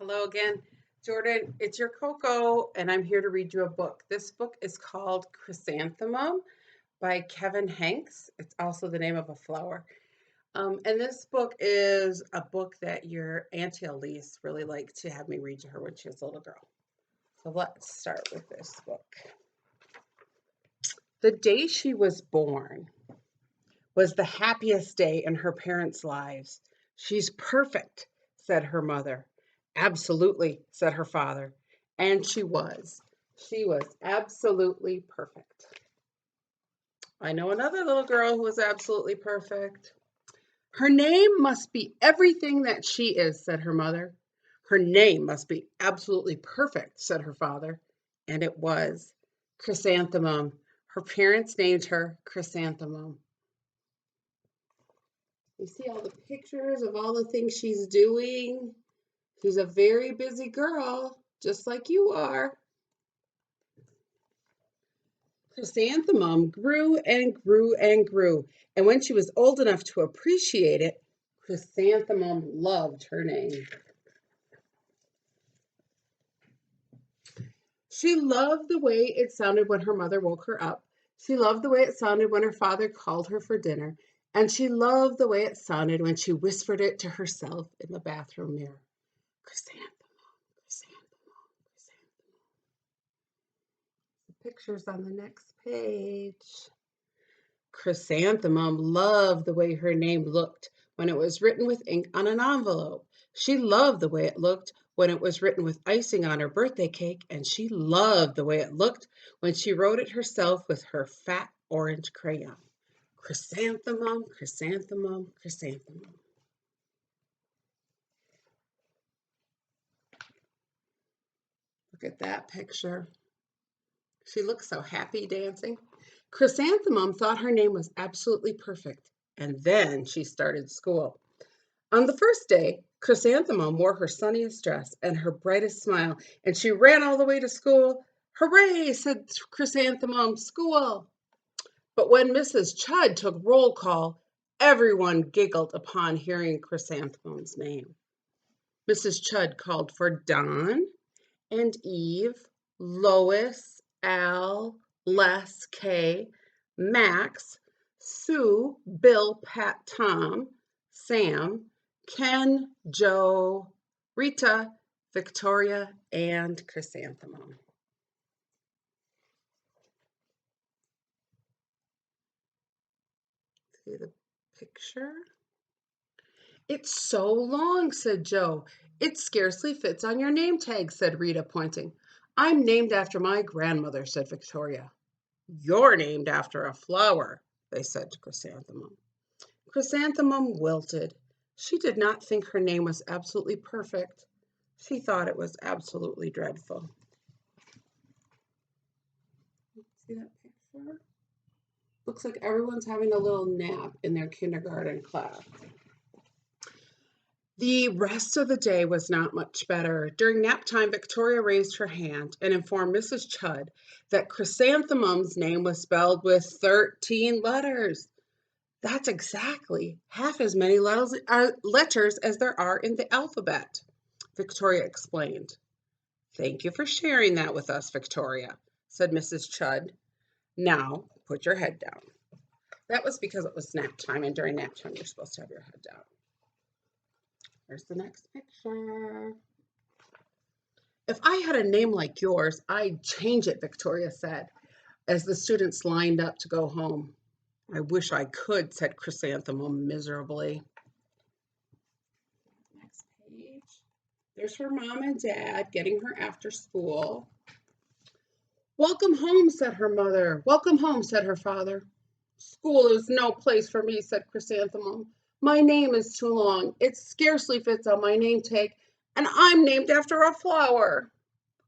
Hello again, Jordan. It's your Coco, and I'm here to read you a book. This book is called Chrysanthemum by Kevin Hanks. It's also the name of a flower. And this book is a book that your Auntie Elise really liked to have me read to her when she was a little girl. So let's start with this book. The day she was born was the happiest day in her parents' lives. She's perfect, said her mother. Absolutely, said her father. And she was. She was absolutely perfect. I know another little girl who was absolutely perfect. Her name must be everything that she is, said her mother. Her name must be absolutely perfect, said her father. And it was. Chrysanthemum. Her parents named her Chrysanthemum. You see all the pictures of all the things she's doing. She's a very busy girl, just like you are. Chrysanthemum grew and grew and grew, and when she was old enough to appreciate it, Chrysanthemum loved her name. She loved the way it sounded when her mother woke her up. She loved the way it sounded when her father called her for dinner, and she loved the way it sounded when she whispered it to herself in the bathroom mirror. Chrysanthemum, chrysanthemum, chrysanthemum. The pictures on the next page. Chrysanthemum loved the way her name looked when it was written with ink on an envelope. She loved the way it looked when it was written with icing on her birthday cake, and she loved the way it looked when she wrote it herself with her fat orange crayon. Chrysanthemum, chrysanthemum, chrysanthemum. Look at that picture. She looks so happy dancing. Chrysanthemum thought her name was absolutely perfect, and then she started school. On the first day, Chrysanthemum wore her sunniest dress and her brightest smile, and she ran all the way to school. Hooray, said Chrysanthemum, school. But when Mrs. Chudd took roll call, everyone giggled upon hearing Chrysanthemum's name. Mrs. Chudd called for Don and Eve, Lois, Al, Les, Kay, Max, Sue, Bill, Pat, Tom, Sam, Ken, Joe, Rita, Victoria, and Chrysanthemum. See the picture? It's so long, said Joe. It scarcely fits on your name tag, said Rita, pointing. I'm named after my grandmother, said Victoria. You're named after a flower, they said to Chrysanthemum. Chrysanthemum wilted. She did not think her name was absolutely perfect. She thought it was absolutely dreadful. See that picture? Looks like everyone's having a little nap in their kindergarten class. The rest of the day was not much better. During nap time, Victoria raised her hand and informed Mrs. Chudd that Chrysanthemum's name was spelled with 13 letters. That's exactly half as many letters as there are in the alphabet, Victoria explained. Thank you for sharing that with us, Victoria, said Mrs. Chudd. Now, put your head down. That was because it was nap time, and during nap time, you're supposed to have your head down. Here's the next picture. If I had a name like yours, I'd change it, Victoria said, as the students lined up to go home. I wish I could, said Chrysanthemum miserably. Next page. There's her mom and dad getting her after school. Welcome home, said her mother. Welcome home, said her father. School is no place for me, said Chrysanthemum. My name is too long. It scarcely fits on my name tag, and I'm named after a flower.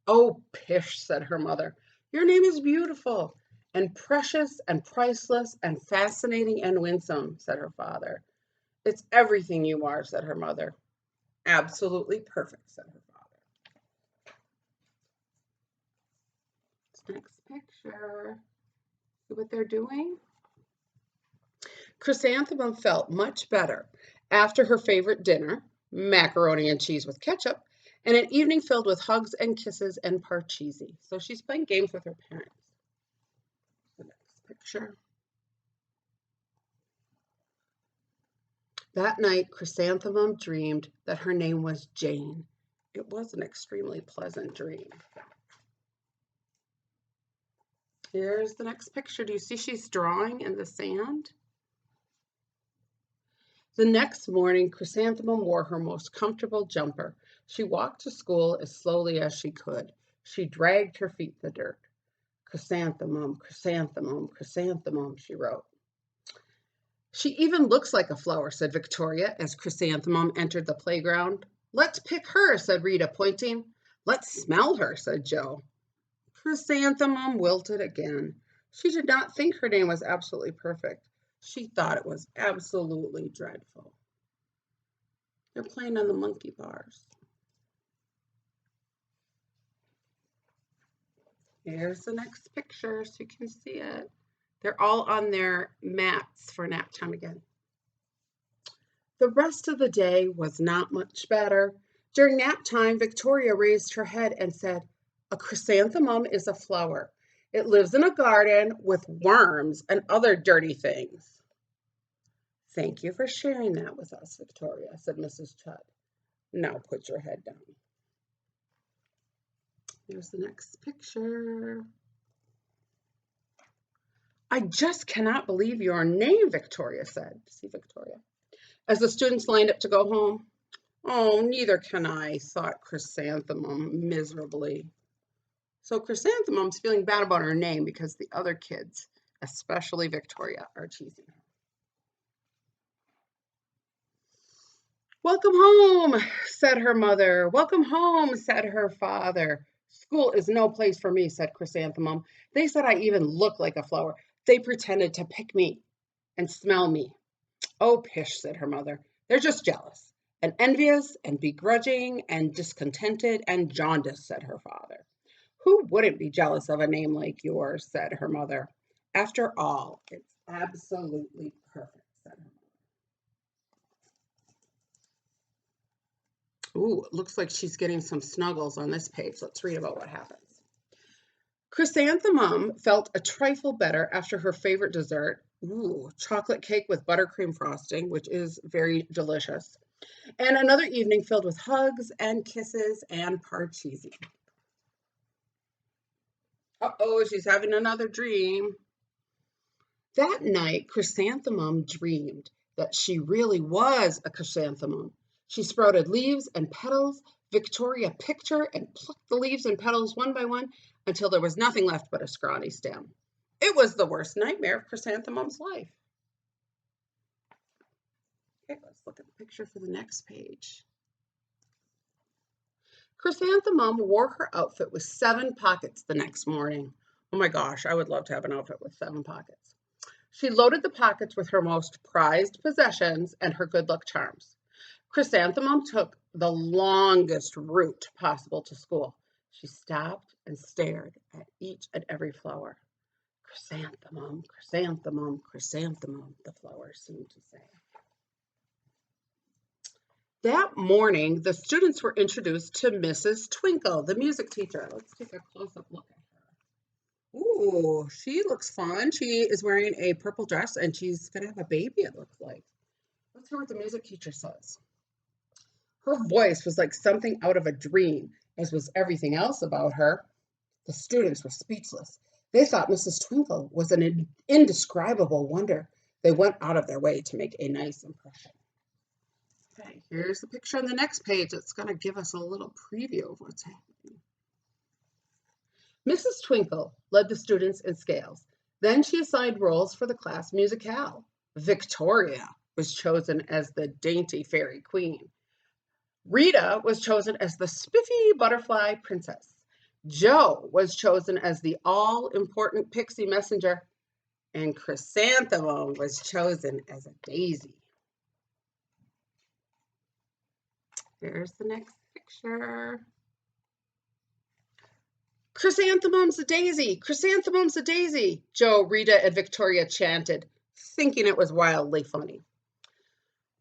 Oh, pish, said her mother. Your name is beautiful and precious and priceless and fascinating and winsome, said her father. It's everything you are, said her mother. Absolutely perfect, said her father. Next picture. See what they're doing? Chrysanthemum felt much better after her favorite dinner, macaroni and cheese with ketchup, and an evening filled with hugs and kisses and parcheesi. So she's playing games with her parents. The next picture. That night, Chrysanthemum dreamed that her name was Jane. It was an extremely pleasant dream. Here's the next picture. Do you see she's drawing in the sand? The next morning, Chrysanthemum wore her most comfortable jumper. She walked to school as slowly as she could. She dragged her feet in the dirt. Chrysanthemum, chrysanthemum, chrysanthemum, she wrote. She even looks like a flower, said Victoria as Chrysanthemum entered the playground. Let's pick her, said Rita, pointing. Let's smell her, said Joe. Chrysanthemum wilted again. She did not think her name was absolutely perfect. She thought it was absolutely dreadful. They're playing on the monkey bars. Here's the next picture so you can see it. They're all on their mats for nap time again. The rest of the day was not much better. During nap time, Victoria raised her head and said, a chrysanthemum is a flower. It lives in a garden with worms and other dirty things. Thank you for sharing that with us, Victoria, said Mrs. Chudd. Now put your head down. Here's the next picture. I just cannot believe your name, Victoria said. See Victoria? As the students lined up to go home. Oh, neither can I, thought Chrysanthemum miserably. So Chrysanthemum's feeling bad about her name because the other kids, especially Victoria, are teasing her. Welcome home, said her mother. Welcome home, said her father. School is no place for me, said Chrysanthemum. They said I even look like a flower. They pretended to pick me and smell me. Oh, pish, said her mother. They're just jealous and envious and begrudging and discontented and jaundiced, said her father. Who wouldn't be jealous of a name like yours, said her mother. After all, it's absolutely perfect, said her mother. Ooh, it looks like she's getting some snuggles on this page. Let's read about what happens. Chrysanthemum felt a trifle better after her favorite dessert, chocolate cake with buttercream frosting, which is very delicious, and another evening filled with hugs and kisses and parcheesi. Uh-oh, she's having another dream. That night, Chrysanthemum dreamed that she really was a chrysanthemum. She sprouted leaves and petals. Victoria picked her and plucked the leaves and petals one by one until there was nothing left but a scrawny stem. It was the worst nightmare of Chrysanthemum's life. Okay, let's look at the picture for the next page. Chrysanthemum wore her outfit with 7 pockets the next morning. Oh my gosh, I would love to have an outfit with 7 pockets. She loaded the pockets with her most prized possessions and her good luck charms. Chrysanthemum took the longest route possible to school. She stopped and stared at each and every flower. Chrysanthemum, chrysanthemum, chrysanthemum, the flowers seemed to say. That morning, the students were introduced to Mrs. Twinkle, the music teacher. Let's take a close-up look at her. Ooh, she looks fun. She is wearing a purple dress, and she's going to have a baby, it looks like. Let's hear what the music teacher says. Her voice was like something out of a dream, as was everything else about her. The students were speechless. They thought Mrs. Twinkle was an indescribable wonder. They went out of their way to make a nice impression. Okay, here's the picture on the next page. It's going to give us a little preview of what's happening. Mrs. Twinkle led the students in scales. Then she assigned roles for the class musicale. Victoria was chosen as the dainty fairy queen. Rita was chosen as the spiffy butterfly princess. Joe was chosen as the all-important pixie messenger. And Chrysanthemum was chosen as a daisy. Here's the next picture. Chrysanthemum's a daisy! Chrysanthemum's a daisy! Joe, Rita, and Victoria chanted, thinking it was wildly funny.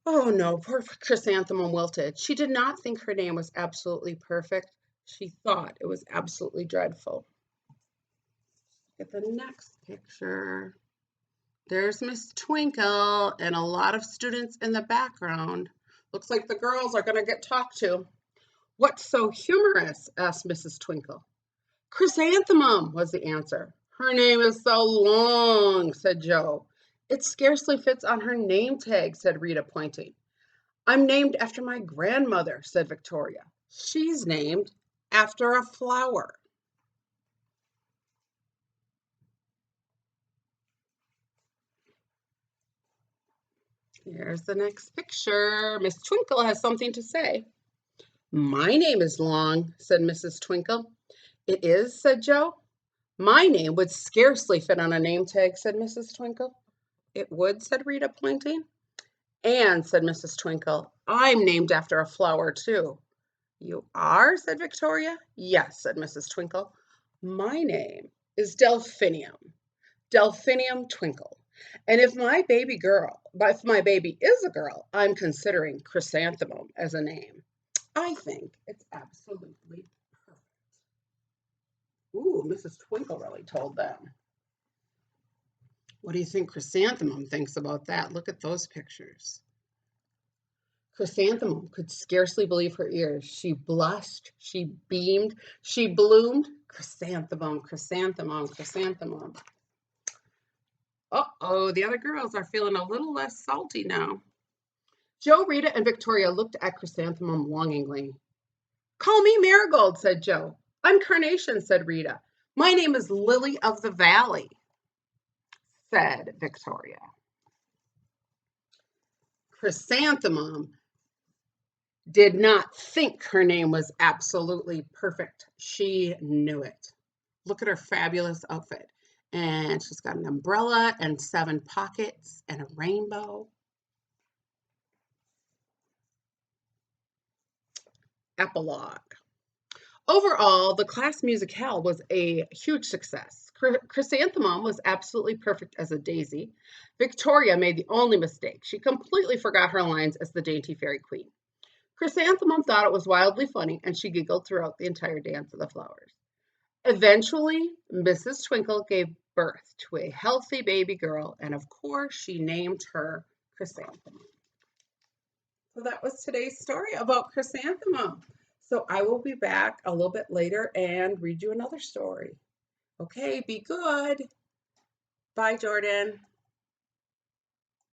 Oh no, poor Chrysanthemum wilted. She did not think her name was absolutely perfect. She thought it was absolutely dreadful. Get the next picture. There's Miss Twinkle and a lot of students in the background. Looks like the girls are going to get talked to. What's so humorous? Asked Mrs. Twinkle. Chrysanthemum was the answer. Her name is so long, said Joe. It scarcely fits on her name tag, said Rita, pointing. I'm named after my grandmother, said Victoria. She's named after a flower. Here's the next picture. Miss Twinkle has something to say. My name is Long, said Mrs. Twinkle. It is, said Joe. My name would scarcely fit on a name tag, said Mrs. Twinkle. It would, said Rita, pointing. And, said Mrs. Twinkle, I'm named after a flower, too. You are, said Victoria. Yes, said Mrs. Twinkle. My name is Delphinium. Delphinium Twinkle. And if my baby is a girl, I'm considering Chrysanthemum as a name. I think it's absolutely perfect. Ooh, Mrs. Twinkle really told them. What do you think Chrysanthemum thinks about that? Look at those pictures. Chrysanthemum could scarcely believe her ears. She blushed, she beamed, she bloomed. Chrysanthemum, chrysanthemum, chrysanthemum. Uh-oh, the other girls are feeling a little less salty now. Joe, Rita, and Victoria looked at Chrysanthemum longingly. Call me Marigold, said Joe. I'm Carnation, said Rita. My name is Lily of the Valley, said Victoria. Chrysanthemum did not think her name was absolutely perfect. She knew it. Look at her fabulous outfit. And she's got an umbrella and 7 pockets and a rainbow. Epilogue. Overall, the class musicale was a huge success. Chrysanthemum was absolutely perfect as a daisy. Victoria made the only mistake. She completely forgot her lines as the dainty fairy queen. Chrysanthemum thought it was wildly funny, and she giggled throughout the entire dance of the flowers. Eventually, Mrs. Twinkle gave birth to a healthy baby girl, and of course, she named her Chrysanthemum. So that was today's story about Chrysanthemum. So I will be back a little bit later and read you another story. Okay, be good. Bye, Jordan.